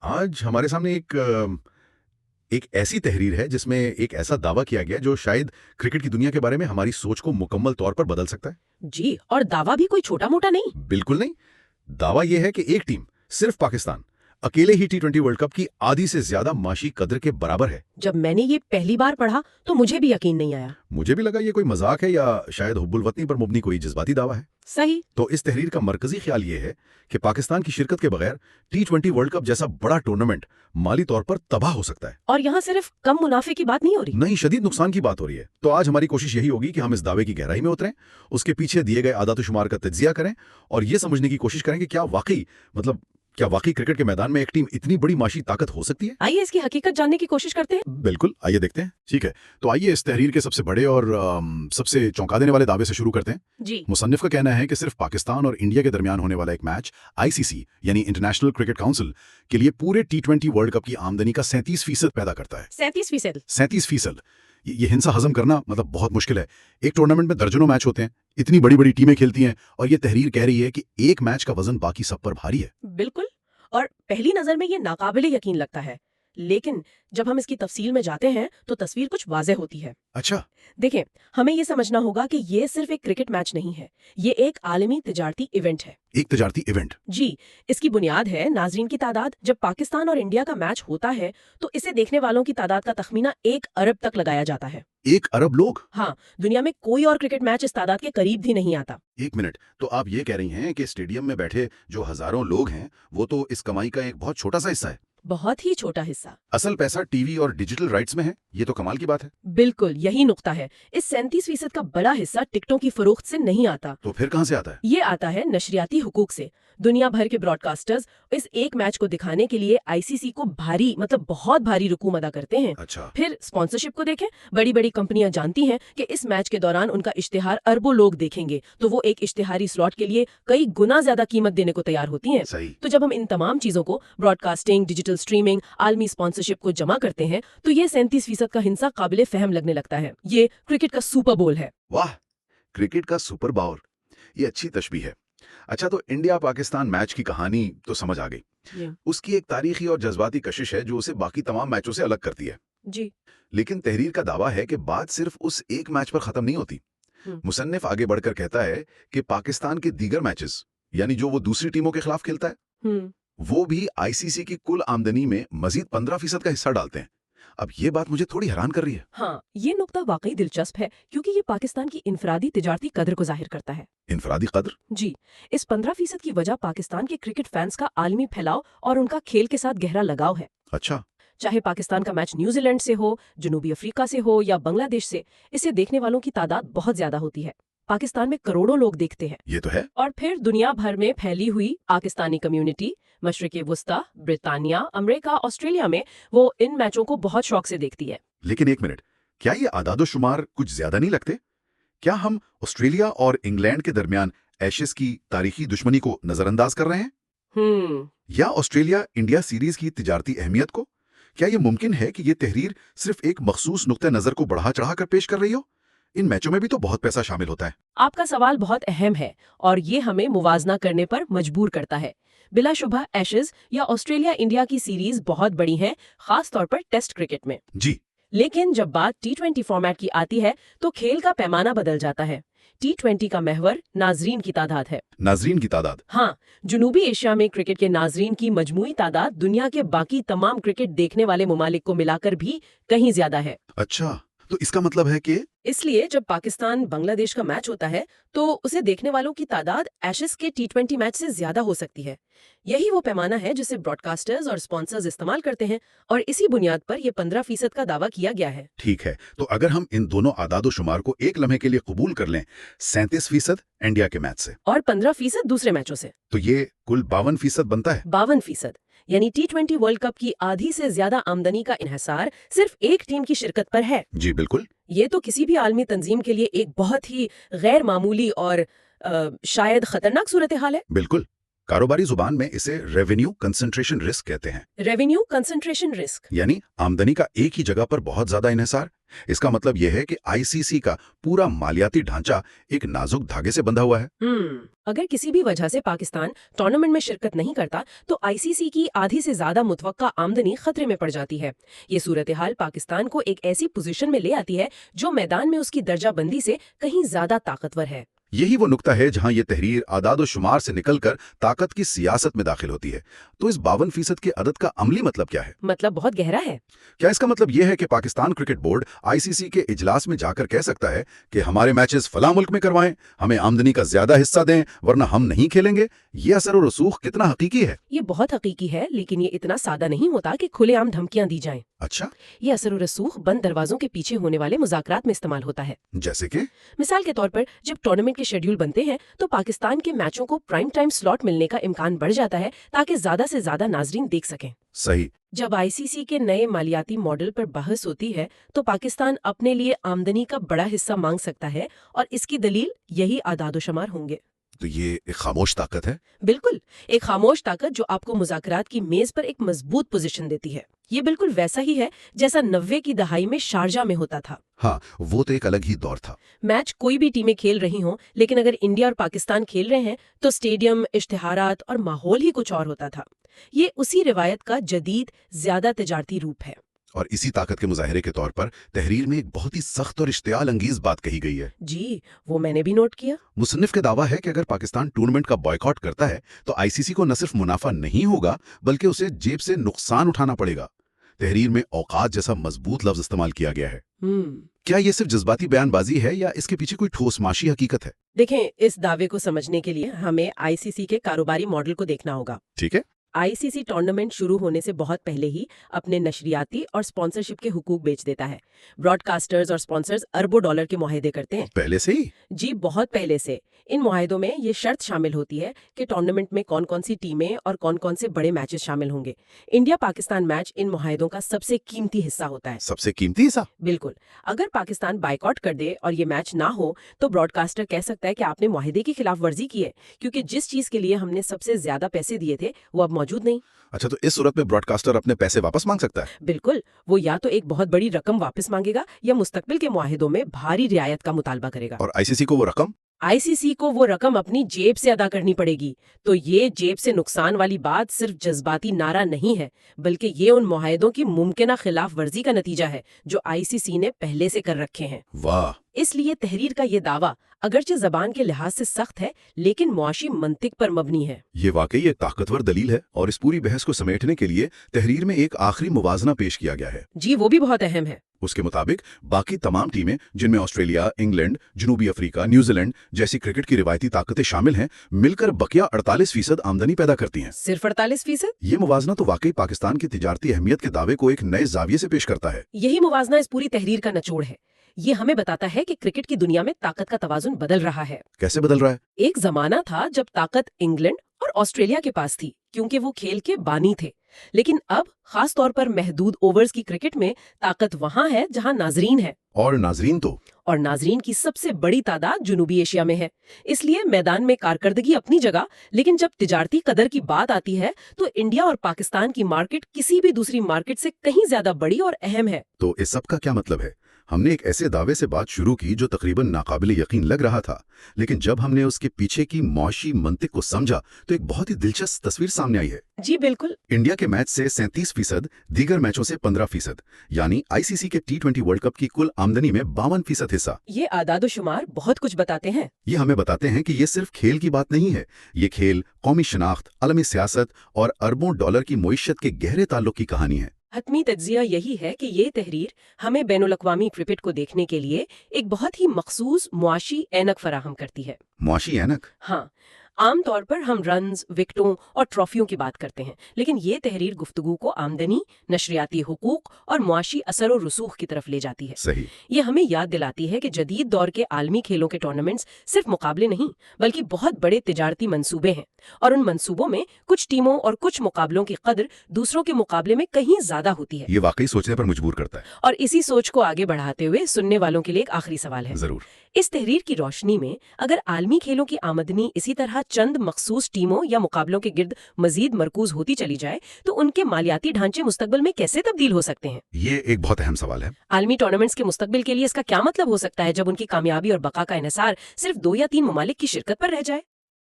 आज हमारे सामने एक ऐसी तहरीर है जिसमें एक ऐसा दावा किया गया जो शायद क्रिकेट की दुनिया के बारे में हमारी सोच को मुकम्मल तौर पर बदल सकता है। जी, और दावा भी कोई छोटा मोटा नहीं। बिल्कुल नहीं। दावा यह है कि एक टीम, सिर्फ पाकिस्तान, अकेले ही टी20 वर्ल्ड कप की आधी से ज्यादा माशी कदर के बराबर है। जब मैंने ये पहली बार पढ़ा तो मुझे भी यकीन नहीं आया। मुझे भी लगा ये कोई मजाक है या शायद हुब्बुल वतनी पर मुबनी कोई जज्बाती दावा है। सही। तो इस तहरीर का मरकजी ख्याल ये है कि पाकिस्तान की शिरकत के बगैर टी20 वर्ल्ड कप जैसा बड़ा टूर्नामेंट माली तौर पर तबाह हो सकता है। और यहाँ सिर्फ कम मुनाफे की बात नहीं हो रही। नहीं, शदीद नुकसान की बात हो रही है। तो आज हमारी कोशिश यही होगी कि हम इस दावे की गहराई में उतरें, उसके पीछे दिए गए आदात-ओ-शुमार का तज्जिया करें और ये समझने की कोशिश करें कि क्या वाकई क्रिकेट के मैदान में एक टीम इतनी बड़ी माशी ताकत हो सकती है। आइए इसकी हकीकत जानने की कोशिश करते हैं। बिल्कुल, आइए देखते हैं। ठीक है, तो आइए इस तहरीर के सबसे बड़े और सबसे चौंका देने वाले दावे से शुरू करते हैं। जी। मुसन्निफ का कहना है कि सिर्फ पाकिस्तान और इंडिया के दरमियान होने वाला एक मैच आईसीसी यानी इंटरनेशनल क्रिकेट काउंसिल के लिए पूरे टी20 वर्ल्ड कप की आमदनी का 37% पैदा करता है। 37%। 37%। ये हिंसा हजम करना मतलब बहुत मुश्किल है। एक टूर्नामेंट में दर्जनों मैच होते हैं, इतनी बड़ी बड़ी टीमें खेलती हैं और ये तहरीर कह रही है कि एक मैच का वजन बाकी सब पर भारी है। बिल्कुल। और पहली नजर में ये नाकाबिले यकीन लगता है, लेकिन जब हम इसकी तफसील में जाते हैं तो तस्वीर कुछ वाज़ेह होती है। अच्छा। देखें, हमें ये समझना होगा कि ये सिर्फ एक क्रिकेट मैच नहीं है, ये एक आलमी तिजारती इवेंट है। एक तिजारती इवेंट। जी, इसकी बुनियाद है नाजरीन की तादाद। जब पाकिस्तान और इंडिया का मैच होता है तो इसे देखने वालों की तादाद का तखमीना 1 अरब तक लगाया जाता है। 1 अरब लोग? हाँ, दुनिया में कोई और क्रिकेट मैच इस तादाद के करीब भी नहीं आता। एक मिनट, तो आप ये कह रही हैं कि स्टेडियम में बैठे जो हजारों लोग हैं वो तो इस कमाई का एक बहुत छोटा सा हिस्सा है। बहुत ही छोटा हिस्सा। असल पैसा टीवी और डिजिटल राइट्स में है। ये तो कमाल की बात है। बिल्कुल, यही नुक्ता है। इस 37% का बड़ा हिस्सा टिकटों की फरोख्त से नहीं आता। तो फिर कहां से आता है? ये आता है नशरियाती हुकूक से। दुनिया भर के ब्रॉडकास्टर्स इस एक मैच को दिखाने के लिए आईसीसी को भारी मतलब बहुत भारी रकूम अदा करते हैं। अच्छा। फिर स्पॉन्सरशिप को देखें। बड़ी बड़ी कंपनियां जानती हैं कि इस मैच के दौरान उनका इश्तिहार अरबों लोग देखेंगे, तो वो एक इश्तिहारी स्लॉट के लिए कई गुना ज्यादा कीमत देने को तैयार होती हैं। सही। तो जब हम इन तमाम चीजों को ब्रॉडकास्टिंग, डिजिटल स्ट्रीमिंग, आलमी स्पॉन्सरशिप को जमा करते हैं तो ये 37% का हिस्सा काबिले फहम लगने लगता है। ये क्रिकेट का सुपर बोल है। वाह, क्रिकेट का सुपर बाउल, ये अच्छी तशबीह है। अच्छा, तो इंडिया पाकिस्तान मैच की कहानी तो समझ आ गई। उसकी एक तारीखी और जज्बाती कशिश है जो उसे बाकी तमाम मैचों से अलग करती है। जी। लेकिन तहरीर का दावा है कि बात सिर्फ उस एक मैच पर खत्म नहीं होती। मुसन्निफ आगे बढ़कर कहता है कि पाकिस्तान के दीगर मैचेस, यानी जो वो दूसरी टीमों के खिलाफ खेलता है, वो भी आईसीसी की कुल आमदनी में मजीद 15% का हिस्सा डालते हैं। अब ये बात मुझे थोड़ी हैरान कर रही है। हाँ, ये नुक्ता वाकई दिलचस्प है क्योंकि ये पाकिस्तान की इनफरादी तिजारती कदर को जाहिर करता है। इनफरादी कदर? जी, इस 15% की वजह पाकिस्तान के क्रिकेट फैंस का आलमी फैलाव और उनका खेल के साथ गहरा लगाव है। अच्छा। चाहे पाकिस्तान का मैच न्यूजीलैंड से हो, जनूबी अफ्रीका से हो या बांग्लादेश से, इसे देखने वालों की तादाद बहुत ज्यादा होती है। पाकिस्तान में करोड़ों लोग देखते हैं। ये तो है। और फिर दुनिया भर में फैली हुई पाकिस्तानी कम्युनिटी मशरिक़ वुस्ता, ब्रितानिया, अमेरिका, ऑस्ट्रेलिया में वो इन मैचों को बहुत शौक से देखती है। लेकिन एक मिनट, क्या ये आदादो-शुमार कुछ ज्यादा नहीं लगते? क्या हम ऑस्ट्रेलिया और इंग्लैंड के दरमियान एशेज की तारीखी दुश्मनी को नजरअंदाज कर रहे हैं? या ऑस्ट्रेलिया इंडिया सीरीज की तिजारती अहमियत को? क्या ये मुमकिन है कि ये तहरीर सिर्फ एक मखसूस नुक्ते नजर को बढ़ा चढ़ा कर पेश कर रही हो? इन मैचों में भी तो बहुत पैसा शामिल होता है। आपका सवाल बहुत अहम है और ये हमें मुवाजना करने पर मजबूर करता है। बिलाशुबह एशेज या ऑस्ट्रेलिया इंडिया की सीरीज बहुत बड़ी है, खास तौर पर टेस्ट क्रिकेट में। जी। लेकिन जब बात टी20 फॉर्मेट की आती है तो खेल का पैमाना बदल जाता है। टी20 का महवर नाजरीन की तादाद है। नाजरीन की तादाद? हाँ, जनूबी एशिया में क्रिकेट के नाजरीन की मजमूई तादाद दुनिया के बाकी तमाम क्रिकेट देखने वाले ममालिक को मिलाकर भी कहीं ज्यादा है। अच्छा, तो इसका मतलब है कि इसलिए जब पाकिस्तान बांग्लादेश का मैच होता है तो उसे देखने वालों की तादाद एशेज के टी20 मैच से ज्यादा हो सकती है। यही वो पैमाना है जिसे ब्रॉडकास्टर्स और स्पॉन्सर्स इस्तेमाल करते हैं और इसी बुनियाद पर यह 15% का दावा किया गया है। ठीक है, तो अगर हम इन दोनों आदादो शुमार को एक लम्हे के लिए कबूल कर लें, 37% इंडिया के मैच से और 15% दूसरे मैचों से, तो ये कुल 52% बनता है। 52%, यानी टी20 वर्ल्ड कप की आधी से ज्यादा आमदनी का इन्हिसार सिर्फ एक टीम की शिरकत पर है। जी बिल्कुल। ये तो किसी भी आलमी तंजीम के लिए एक बहुत ही गैर मामूली और शायद खतरनाक सूरत हाल है। बिल्कुल, कारोबारी जुबान में इसे रेवेन्यू कंसंट्रेशन रिस्क कहते हैं। रेवेन्यू कंसंट्रेशन रिस्क यानी आमदनी का एक ही जगह पर बहुत ज्यादा इन्हिसार इसका मतलब यह है कि आईसीसी का पूरा मालियाती ढांचा एक नाजुक धागे से बंधा हुआ है। अगर किसी भी वजह से पाकिस्तान टूर्नामेंट में शिरकत नहीं करता तो आईसीसी की आधी से ज्यादा मुतवक्का आमदनी खतरे में पड़ जाती है। ये सूरत हाल पाकिस्तान को एक ऐसी पोजीशन में ले आती है जो मैदान में उसकी दर्जाबंदी से कहीं ज्यादा ताकतवर है। यही वो नुक्ता है जहां ये तहरीर आदाद शुमार से निकलकर ताकत की सियासत में दाखिल होती है। तो इस 52% के अदद का अमली मतलब क्या है? मतलब बहुत गहरा है। क्या इसका मतलब यह है कि पाकिस्तान क्रिकेट बोर्ड आईसीसी के इजलास में जाकर कह सकता है कि हमारे मैचेस फला मुल्क में करवाएं, हमें आमदनी का ज्यादा हिस्सा दें, वरना हम नहीं खेलेंगे? ये असर और रसूख कितना हकीकी है? ये बहुत हकीकी है, लेकिन ये इतना सादा नहीं होता कि खुलेआम धमकियां दी जाएं। अच्छा, ये असर और रसूख बंद दरवाजों के पीछे होने वाले मुज़ाकरात में इस्तेमाल होता है। जैसे कि मिसाल के तौर पर जब टूर्नामेंट के शेड्यूल बनते हैं तो पाकिस्तान के मैचों को प्राइम टाइम स्लॉट मिलने का इम्कान बढ़ जाता है ताकि ज्यादा से ज्यादा नाजरीन देख सकें। सही। जब आईसीसी के नए मालियाती मॉडल पर बहस होती है तो पाकिस्तान अपने लिए आमदनी का बड़ा हिस्सा मांग सकता है और इसकी दलील यही आदादोशुमार होंगे। तो ये एक खामोश ताकत है। बिल्कुल, एक खामोश ताकत जो आपको मुज़ाकरात की मेज पर एक मजबूत पोजीशन देती है। ये बिल्कुल वैसा ही है जैसा 90 की दहाई में शारजा में होता था। हाँ, वो तो एक अलग ही दौर था। मैच कोई भी टीमें खेल रही हों, लेकिन अगर इंडिया और पाकिस्तान खेल रहे हैं तो स्टेडियम, इश्तिहारात और माहौल ही कुछ और होता था। ये उसी रिवायत का जदीद, ज्यादा तिजारती रूप है। और इसी ताकत के मुजाहिरे के तौर पर तहरीर में एक बहुत ही सख्त और इश्तियाल अंगीज बात कही गई है। जी, वो मैंने भी नोट किया। मुसन्निफ का दावा है कि अगर पाकिस्तान टूर्नामेंट का बॉयकॉट करता है तो आईसीसी को न सिर्फ मुनाफा नहीं होगा बल्कि उसे जेब से नुकसान उठाना पड़ेगा। तहरीर में औकात जैसा मजबूत लफ्ज इस्तेमाल किया गया है। क्या ये सिर्फ जज्बाती बयानबाजी है या इसके पीछे कोई ठोस माशी हकीकत है? देखें, इस दावे को समझने के लिए हमें आईसीसी के कारोबारी मॉडल को देखना होगा। ठीक है। आईसीसी टूर्नामेंट शुरू होने से बहुत पहले ही अपने नशरियाती और स्पॉन्सरशिप के हुकूक बेच देता है। ब्रॉडकास्टर्स और स्पॉन्सर्स अरबों डॉलर के मुआहदे करते हैं। पहले से ही? जी, बहुत पहले से। इन मुआहदों में ये शर्त शामिल होती है कि टूर्नामेंट में कौन कौन सी टीमें और कौन कौन से बड़े मैचेस शामिल होंगे। इंडिया पाकिस्तान मैच इन मुआहदों का सबसे कीमती हिस्सा होता है। सबसे कीमती हिस्सा? बिल्कुल। अगर पाकिस्तान बाइकआउट कर दे और ये मैच ना हो तो ब्रॉडकास्टर कह सकता है कि आपने मुआहदे की खिलाफ वर्जी की है, क्योंकि जिस चीज के लिए हमने सबसे ज्यादा पैसे दिए थे वो अब मौजूद नहीं। अच्छा, तो इस सूरत में ब्रॉडकास्टर अपने पैसे वापस मांग सकता है? बिल्कुल, वो या तो एक बहुत बड़ी रकम वापस मांगेगा या मुस्तकबिल के मुआहिदों में भारी रियायत का मुतालबा करेगा। और आईसीसी को वो रकम? आईसीसी को वो रकम अपनी जेब से अदा करनी पड़ेगी। तो ये जेब से नुकसान वाली बात सिर्फ जज्बाती नारा नहीं है, बल्कि ये उन मुआहिदों की मुमकिना खिलाफ वर्जी का नतीजा है जो आईसीसी ने पहले से कर रखे हैं। वाह। इसलिए तहरीर का ये दावा अगरचे जबान के लिहाज से सख्त है, लेकिन मुआशी मंतिक पर मबनी है। ये वाकई एक ताकतवर दलील है और इस पूरी बहस को समेटने के लिए तहरीर में एक आखिरी मुवाजना पेश किया गया है। जी, वो भी बहुत अहम है। उसके मुताबिक बाकी तमाम टीमें, जिनमें ऑस्ट्रेलिया, इंग्लैंड, जनूबी अफ्रीका, न्यूजीलैंड जैसी क्रिकेट की रिवायती ताकतें शामिल हैं, मिलकर बकिया 48% आमदनी पैदा करती हैं। सिर्फ 48%? ये मुवाजना तो वाकई पाकिस्तान की तिजारती अहमियत के दावे को एक नए जाविये से पेश करता है। यही मुवाजना इस पूरी तहरीर का निचोड़ है। ये हमें बताता है कि क्रिकेट की दुनिया में ताकत का तवाजुन बदल रहा है। कैसे बदल रहा है? एक जमाना था जब ताकत इंग्लैंड और ऑस्ट्रेलिया के पास थी, क्योंकि वो खेल के बानी थे। लेकिन अब खास तौर पर महदूद ओवर्स की क्रिकेट में ताकत वहां है जहां नाजरीन है। और नाजरीन की सबसे बड़ी तादाद जनूबी एशिया में है। इसलिए मैदान में कारकर्दगी अपनी जगह, लेकिन जब तिजारती कदर की बात आती है तो इंडिया और पाकिस्तान की मार्केट किसी भी दूसरी मार्केट से कहीं ज्यादा बड़ी और अहम है। तो इस सब का क्या मतलब है? हमने एक ऐसे दावे से बात शुरू की जो तकरीबन नाकाबिले यकीन लग रहा था, लेकिन जब हमने उसके पीछे की मौशी मंतिक को समझा तो एक बहुत ही दिलचस्प तस्वीर सामने आई है। जी बिल्कुल। इंडिया के मैच से 37%, दीगर मैचों से 15%, यानी आईसीसी के T20 वर्ल्ड कप की कुल आमदनी में 52% हिस्सा। ये आदादोशुमार बहुत कुछ बताते हैं। ये हमें बताते हैं कि ये सिर्फ खेल की बात नहीं है। ये खेल, कौमी शनाख्त, अलमी सियासत और अरबों डॉलर की मईशत के गहरे ताल्लुक की कहानी है। हतमी तज्जिया यही है कि ये तहरीर हमें बैनुल-अक़वामी क्रिकेट को देखने के लिए एक बहुत ही मखसूस मुआशी ऐनक फराहम करती है। मुआशी ऐनक? हाँ, आम तौर पर हम रन्स, विकेटों और ट्रॉफियों की बात करते हैं, लेकिन ये तहरीर गुफ्तगू को आमदनी, नशरियाती हुकूक और मुआशी असर और रसूख की तरफ ले जाती है। सही। ये हमें याद दिलाती है कि जदीद दौर के आलमी खेलों के टूर्नामेंट्स सिर्फ मुकाबले नहीं, बल्कि बहुत बड़े तिजारती मंसूबे हैं, और उन मंसूबों में कुछ टीमों और कुछ मुकाबलों की कदर दूसरों के मुकाबले में कहीं ज्यादा होती है। ये वाकई सोचने पर मजबूर करता है। और इसी सोच को आगे बढ़ाते हुए सुनने वालों के लिए एक आखिरी सवाल है। जरूर। इस तहरीर की रोशनी में अगर आलमी खेलों की आमदनी इसी तरह चंद मखसूस टीमों या मुकाबलों के गिर्द मजीद मरकूज होती चली जाए तो उनके मालियाती ढांचे मुस्तकबिल में कैसे तब्दील हो सकते हैं? ये एक बहुत अहम सवाल है। आलमी टूर्नामेंट्स के मुस्तकबिल के लिए इसका क्या मतलब हो सकता है जब उनकी कामयाबी और बका का इन्हिसार सिर्फ 2 या 3 ममालिक की शिरकत पर रह जाए?